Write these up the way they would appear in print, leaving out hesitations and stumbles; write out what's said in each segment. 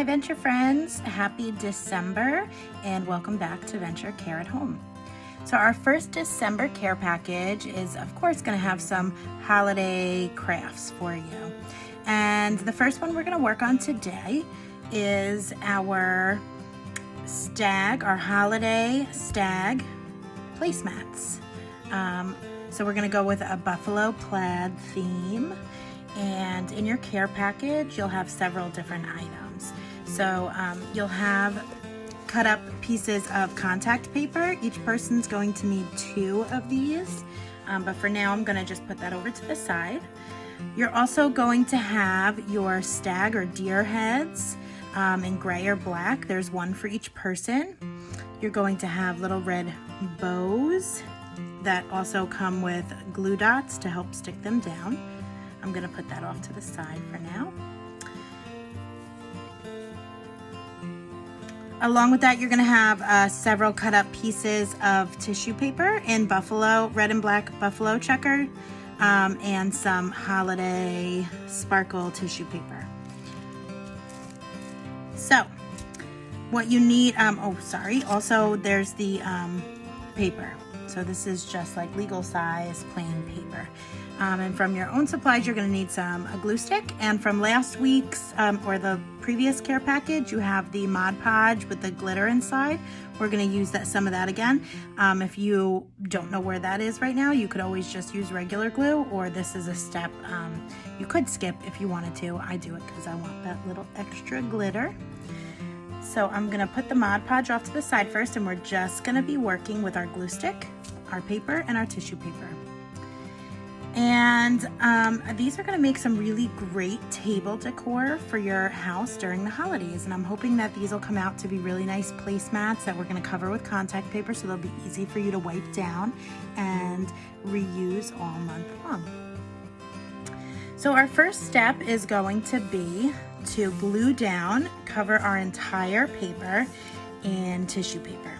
my Venture friends, happy December and welcome back to Venture Care at Home. So our first December care package is of course going to have some holiday crafts for you. And the first one we're going to work on today is our Stag, our holiday Stag placemats. So we're going to go with a buffalo plaid theme, and in your care package you'll have several different items. So you'll have cut up pieces of contact paper. Each person's going to need 2 of these, but for now I'm going to just put that over to the side. You're also going to have your stag or deer heads in gray or black. There's 1 for each person. You're going to have little red bows that also come with glue dots to help stick them down. I'm going to put that off to the side for now. Along with that, you're going to have several cut up pieces of tissue paper in buffalo, red and black buffalo checker, and some holiday sparkle tissue paper. So what you need, also there's the paper. So this is just like legal size plain paper. And from your own supplies, you're going to need a glue stick. And from last week's or the previous care package, you have the Mod Podge with the glitter inside. We're going to use some of that again. If you don't know where that is right now, you could always just use regular glue, or this is a step you could skip if you wanted to. I do it because I want that little extra glitter. So I'm going to put the Mod Podge off to the side first, and we're just going to be working with our glue stick, our paper, and our tissue paper. And these are going to make some really great table decor for your house during the holidays. And I'm hoping that these will come out to be really nice placemats that we're going to cover with contact paper, so they'll be easy for you to wipe down and reuse all month long. So our first step is going to be to glue down, cover our entire paper in tissue paper.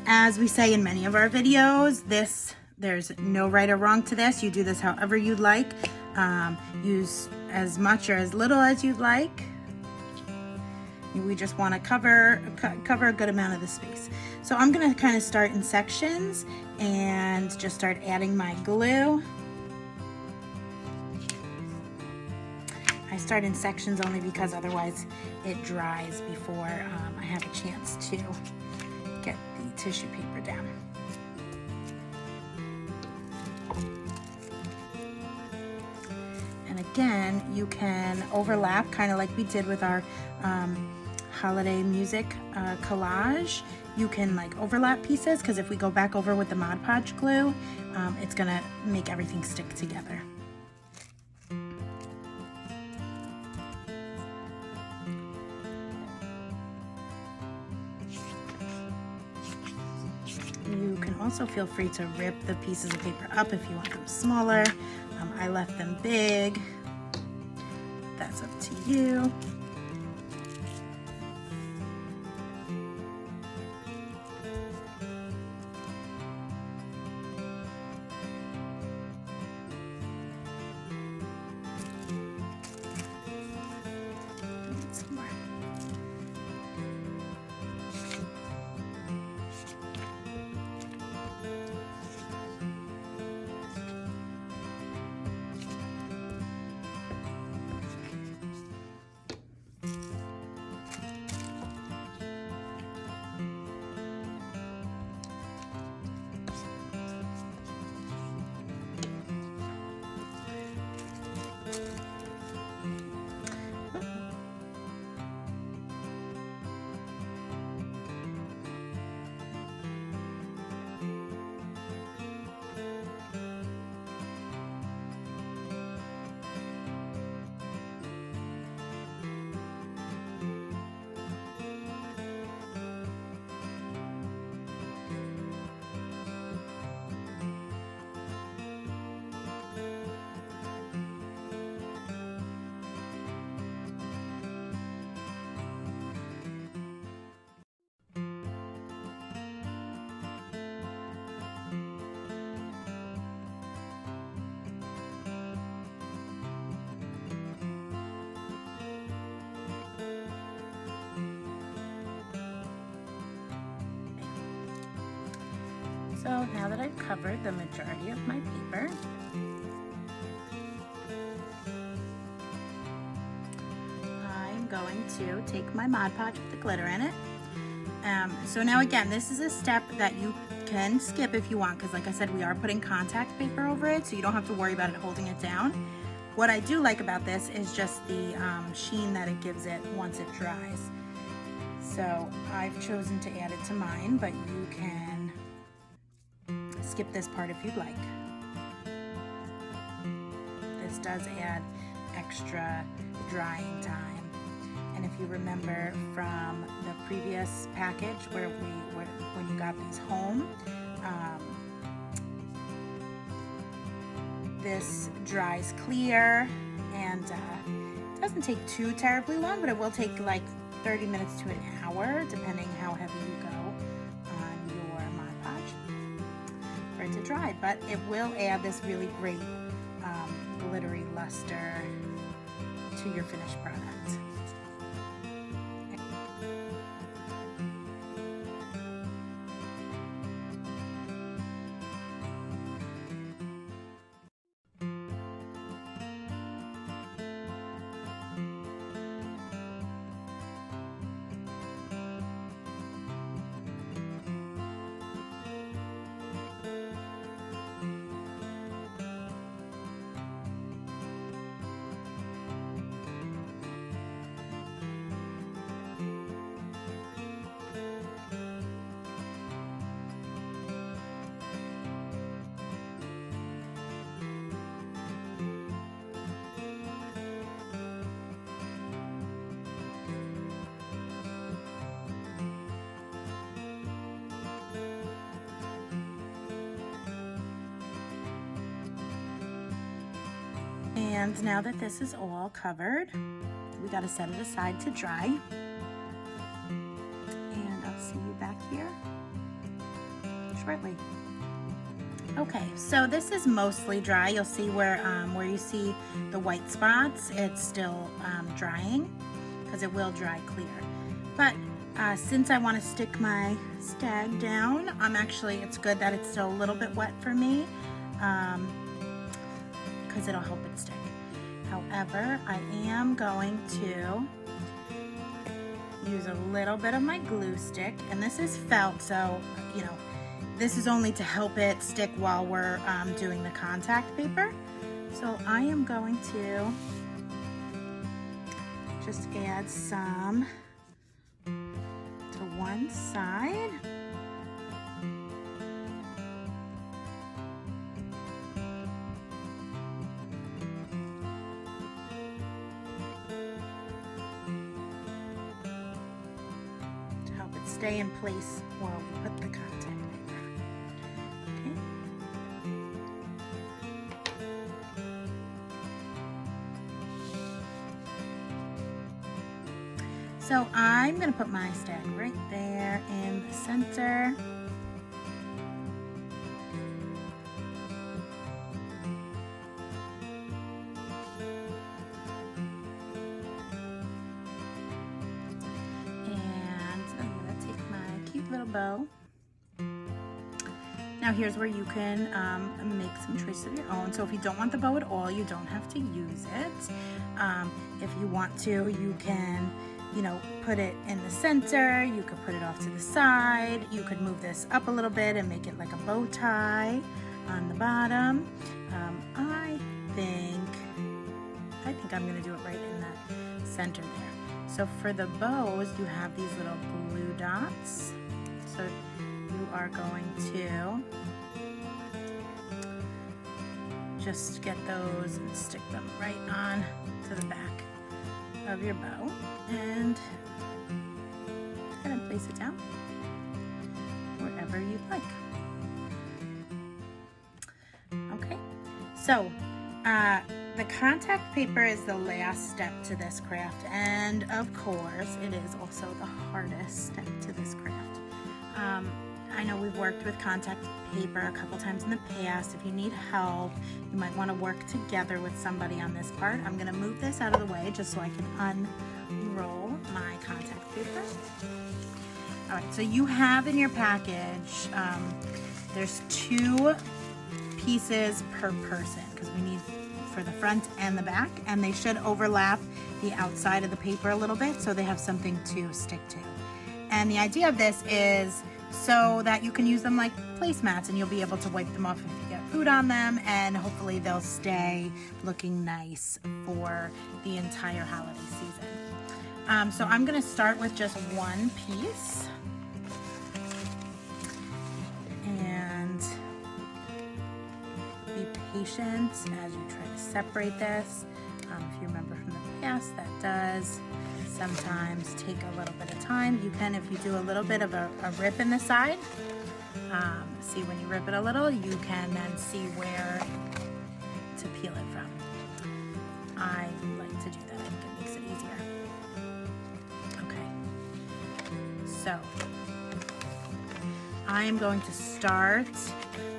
As we say in many of our videos, there's no right or wrong to this. You do this however you'd like. Use as much or as little as you'd like. We just want to cover a good amount of the space. So I'm going to kind of start in sections and just start adding my glue. I start in sections only because otherwise it dries before I have a chance to get the tissue paper down. And again, you can overlap, kind of like we did with our holiday music collage. You can like overlap pieces, because if we go back over with the Mod Podge glue, it's gonna make everything stick together. You can also feel free to rip the pieces of paper up if you want them smaller. I left them big. That's up to you. Some more. So now that I've covered the majority of my paper, I'm going to take my Mod Podge with the glitter in it. So now again, this is a step that you can skip if you want, because like I said, we are putting contact paper over it, so you don't have to worry about it holding it down. What I do like about this is just the sheen that it gives it once it dries. So I've chosen to add it to mine, but you can skip this part if you'd like. This does add extra drying time. And if you remember from the previous package where when you got these home, this dries clear and doesn't take too terribly long, but it will take like 30 minutes to an hour, depending how heavy you go on your Mod Podge for it to dry. But it will add this really great glittery luster to your finished product. And now that this is all covered, we got to set it aside to dry. And I'll see you back here shortly. Okay, so this is mostly dry. You'll see where you see the white spots, it's still drying, because it will dry clear. But since I want to stick my Stag down, it's good that it's still a little bit wet for me, because it'll help it stick. However, I am going to use a little bit of my glue stick, and this is felt, so this is only to help it stick while we're doing the contact paper. So I am going to just add some to one side. Stay in place while we put the contact paper. Okay. So I'm going to put my Stag right there in the center. Bow. Now here's where you can make some choices of your own. So if you don't want the bow at all, you don't have to use it. If you want to, you can, put it in the center. You could put it off to the side. You could move this up a little bit and make it like a bow tie on the bottom. I think I'm going to do it right in that center there. So for the bows, you have these little glue dots. So you are going to just get those and stick them right on to the back of your bow, and place it down wherever you'd like. Okay, so the contact paper is the last step to this craft, and of course it is also the hardest step to this craft. I know we've worked with contact paper a couple times in the past. If you need help, you might want to work together with somebody on this part. I'm going to move this out of the way just so I can unroll my contact paper. All right, so you have in your package, there's 2 pieces per person because we need for the front and the back, and they should overlap the outside of the paper a little bit so they have something to stick to. And the idea of this is so that you can use them like placemats and you'll be able to wipe them off if you get food on them, and hopefully they'll stay looking nice for the entire holiday season. So I'm gonna start with just 1 piece. And be patient as you try to separate this. If you remember from the past, that does sometimes take a little bit of time. You can, if you do a little bit of a rip in the side, see when you rip it a little, you can then see where to peel it from. I like to do that, I think it makes it easier. Okay, so I am going to start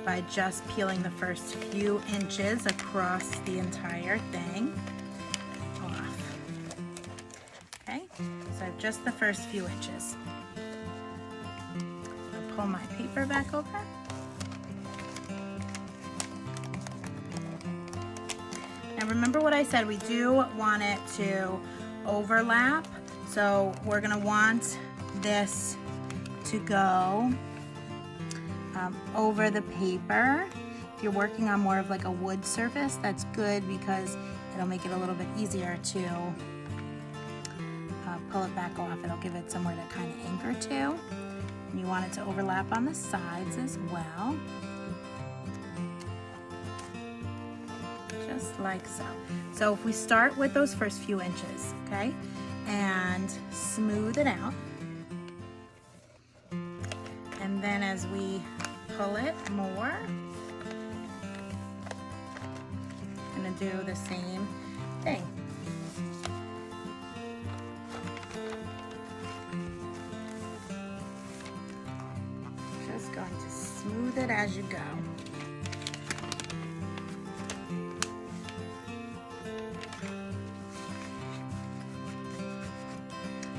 by just peeling the first few inches across the entire thing off. Okay, so just the first few inches. I'll pull my paper back over. Now remember what I said, we do want it to overlap, so we're gonna want this to go over the paper. If you're working on more of like a wood surface, that's good because it'll make it a little bit easier to pull it back off. It'll give it somewhere to kind of anchor to. And you want it to overlap on the sides as well. Just like so. So if we start with those first few inches, okay, and smooth it out. And then as we pull it more, I'm gonna do the same thing. Just going to smooth it as you go.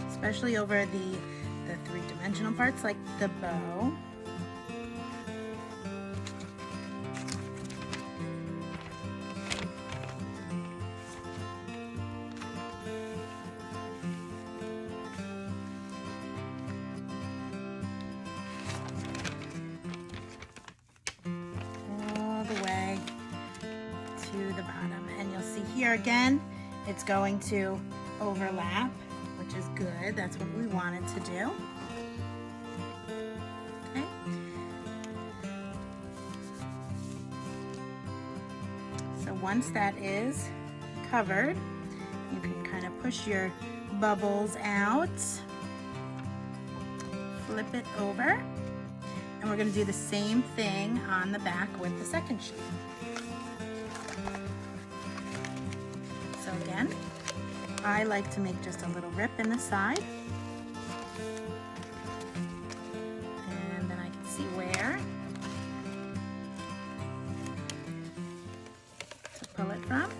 Especially over the 3-dimensional parts like the bow. All the way to the bottom. And you'll see here again, it's going to overlap, which is good. That's what we wanted to do. Okay. So once that is covered, you can kind of push your bubbles out, flip it over, and we're going to do the same thing on the back with the second sheet. So again, I like to make just a little rip in the side, and then I can see where to pull it from.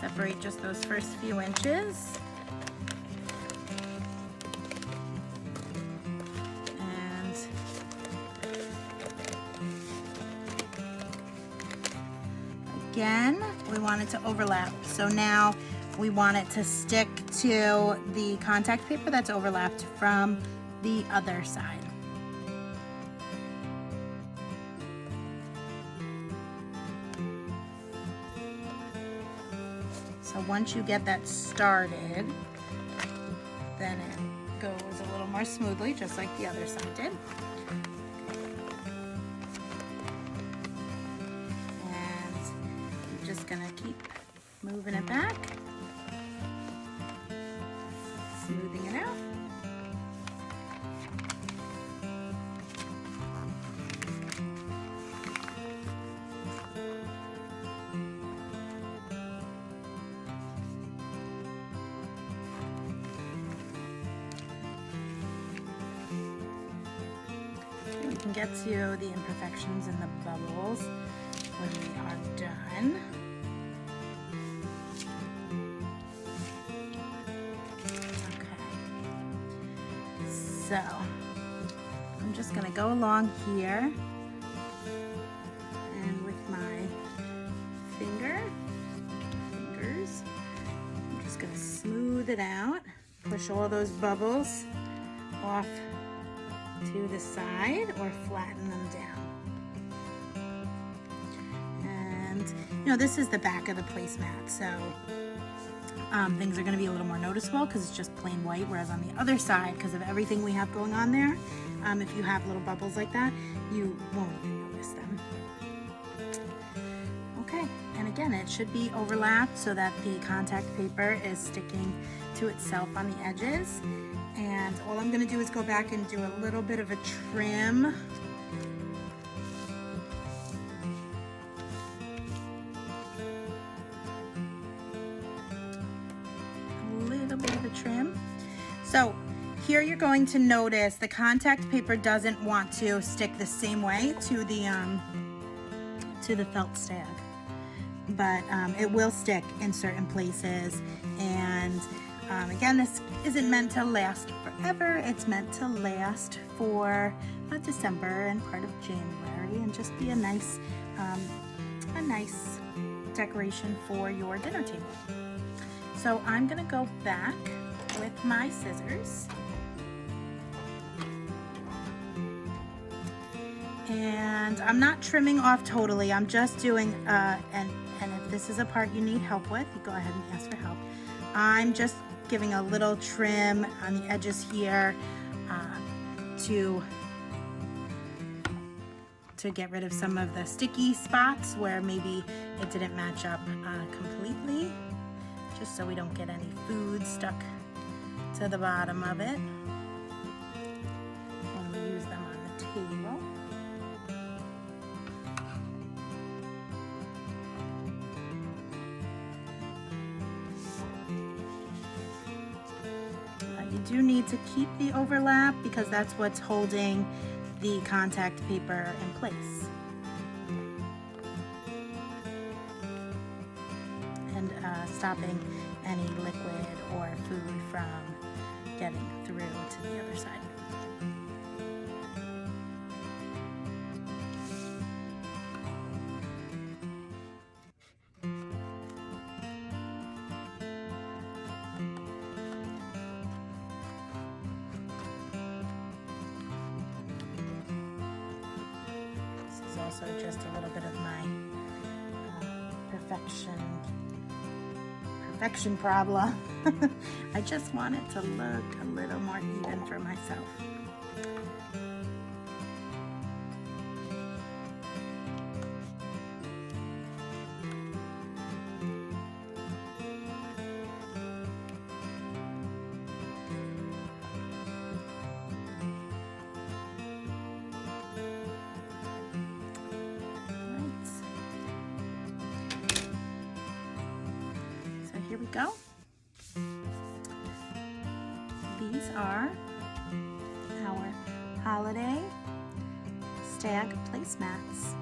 Separate just those first few inches. And again, we want it to overlap. So now we want it to stick to the contact paper that's overlapped from the other side. So once you get that started, then it goes a little more smoothly, just like the other side did. Just gonna keep moving it back, smoothing it out. We can get to the imperfections and the bubbles when we are done. Okay. So I'm just gonna go along here and with my fingers, I'm just gonna smooth it out, push all those bubbles off to the side or flatten them down. And you know, this is the back of the placemat, so things are going to be a little more noticeable because it's just plain white, whereas on the other side, because of everything we have going on there, if you have little bubbles like that, you won't even notice them. Okay, and again, it should be overlapped so that the contact paper is sticking to itself on the edges. And all I'm going to do is go back and do a little bit of a trim. So here you're going to notice the contact paper doesn't want to stick the same way to the felt stag, but it will stick in certain places. And again, this isn't meant to last forever. It's meant to last for December and part of January, and just be a nice decoration for your dinner table. So I'm gonna go back with my scissors and I'm not trimming off totally. I'm just doing and if this is a part you need help with, you go ahead and ask for help. I'm just giving a little trim on the edges here to get rid of some of the sticky spots where maybe it didn't match up completely, just so we don't get any food stuck to the bottom of it when we use them on the table. You do need to keep the overlap because that's what's holding the contact paper in place. And stopping any liquid or food from getting through to the other side. This is also just a little bit of my perfection problem. I just want it to look a little more even for myself. Here we go. These are our holiday stag placemats.